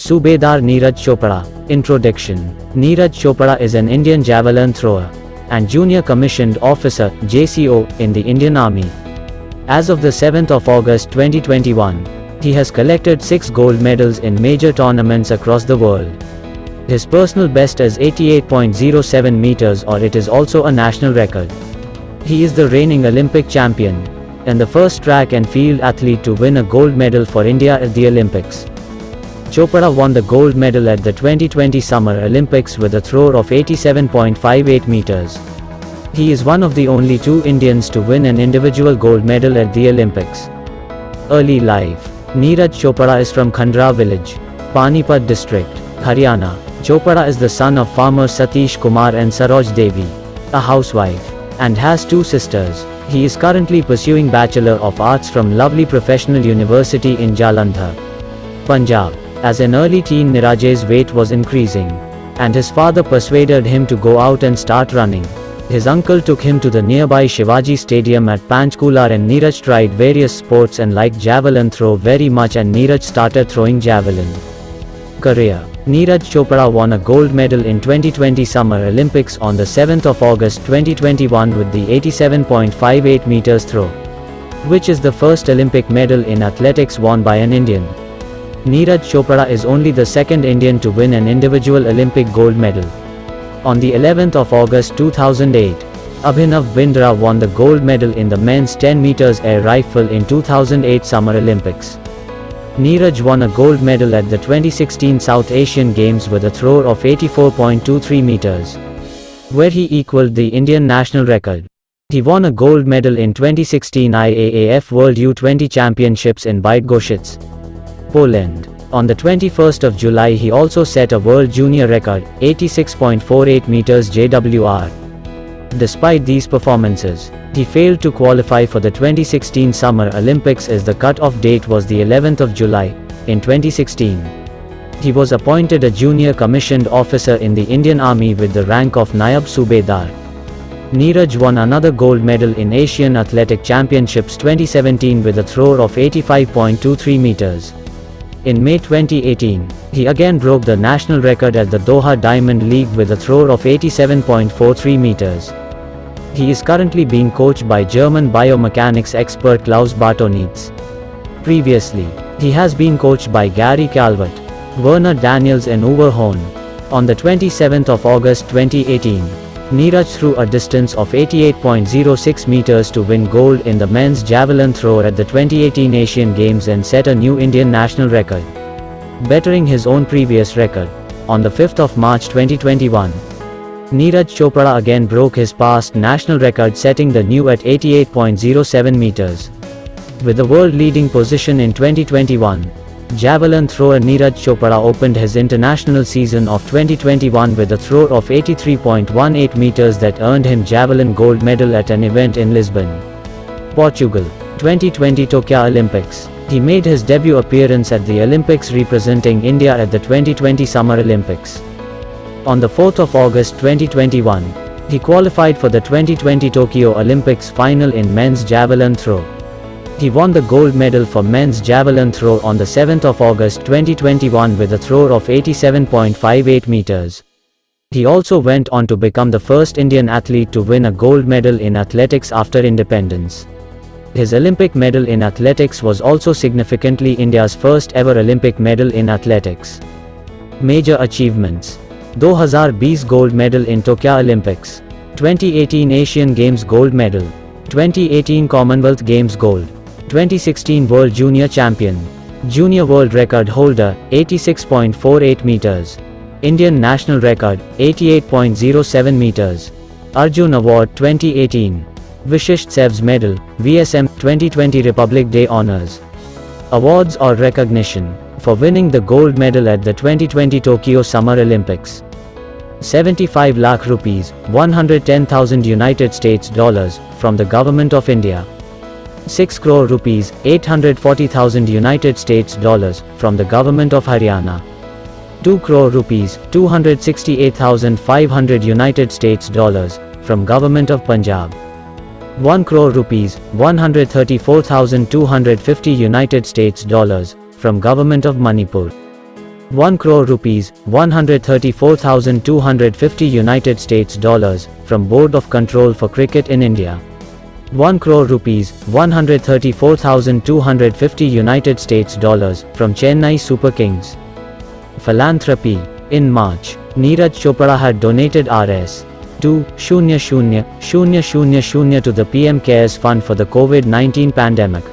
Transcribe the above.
Subedar Neeraj Chopra. Introduction. Neeraj Chopra is an Indian javelin thrower and Junior Commissioned Officer (JCO) in the Indian Army. As of the 7th of August 2021, he has collected 6 gold medals in major tournaments across the world. His personal best is 88.07 meters, or it is also a national record. He is the reigning Olympic champion and the first track and field athlete to win a gold medal for India at the Olympics. Chopra won the gold medal at the 2020 Summer Olympics with a throw of 87.58 meters. He is one of the only 2 Indians to win an individual gold medal at the Olympics. Early life. Neeraj Chopra is from Khandra village, Panipat district, Haryana. Chopra is the son of farmer Satish Kumar and Saroj Devi, a housewife, and has 2 sisters. He is currently pursuing Bachelor of Arts from Lovely Professional University in Jalandhar, Punjab. As an early teen, Neeraj's weight was increasing, and his father persuaded him to go out and start running. His uncle took him to the nearby Shivaji Stadium at Panchkula, and Neeraj tried various sports and liked javelin throw very much, and Neeraj started throwing javelin. Career. Neeraj Chopra won a gold medal in 2020 Summer Olympics on the 7th of August 2021 with the 87.58 meters throw, which is the first Olympic medal in athletics won by an Indian. Neeraj Chopra is only the second Indian to win an individual Olympic gold medal. On the 11th of August 2008, Abhinav Bindra won the gold medal in the men's 10 meters air rifle in 2008 Summer Olympics. Neeraj won a gold medal at the 2016 South Asian Games with a throw of 84.23 meters, where he equaled the Indian national record. He won a gold medal in 2016 IAAF World U20 Championships in Bydgoszcz, Poland. On the 21st of July, he also set a world junior record, 86.48 meters JWR. Despite these performances, he failed to qualify for the 2016 Summer Olympics as the cut-off date was the 11th of July, in 2016. He was appointed a junior commissioned officer in the Indian Army with the rank of Nayab Subedar. Neeraj won another gold medal in Asian Athletic Championships 2017 with a throw of 85.23 meters. In May 2018, he again broke the national record at the Doha Diamond League with a throw of 87.43 meters. He is currently being coached by German biomechanics expert Klaus Bartonitz. Previously, he has been coached by Gary Calvert, Werner Daniels and Uwe Horn. On the 27th of August 2018, Neeraj threw a distance of 88.06 meters to win gold in the men's javelin throw at the 2018 Asian Games and set a new Indian national record, bettering his own previous record. On the 5th of March 2021, Neeraj Chopra again broke his past national record, setting the new at 88.07 meters. With the world leading position in 2021, javelin thrower Neeraj Chopra opened his international season of 2021 with a throw of 83.18 meters that earned him javelin gold medal at an event in Lisbon, Portugal. 2020 Tokyo Olympics. He made his debut appearance at the Olympics representing India at the 2020 Summer Olympics. On the 4th of August 2021, he qualified for the 2020 Tokyo Olympics final in men's javelin throw. He won the gold medal for men's javelin throw on the 7th of August 2021 with a throw of 87.58 meters. He also went on to become the first Indian athlete to win a gold medal in athletics after independence. His Olympic medal in athletics was also significantly India's first ever Olympic medal in athletics. Major achievements. 2020 gold medal in Tokyo Olympics. 2018 Asian Games gold medal. 2018 Commonwealth Games gold. 2016 World Junior Champion. Junior World Record holder, 86.48 meters. Indian National Record, 88.07 meters. Arjun Award 2018. Vishisht Sevs Medal, VSM, 2020 Republic Day Honours. Awards or recognition. For winning the gold medal at the 2020 Tokyo Summer Olympics. 75 lakh rupees, 110,000 United States dollars, from the Government of India. 6 crore rupees, 840,000 United States dollars, from the Government of Haryana. 2 crore rupees, 268,500 United States dollars, from Government of Punjab. 1 crore rupees, 134,250 United States dollars, from Government of Manipur. 1 crore rupees, 134,250 United States dollars, from Board of Control for Cricket in India. 1 crore rupees, 134,250 United States dollars, from Chennai Super Kings. Philanthropy. In March, Neeraj Chopra had donated Rs. 2,000,000 to the PM CARES Fund for the COVID-19 pandemic.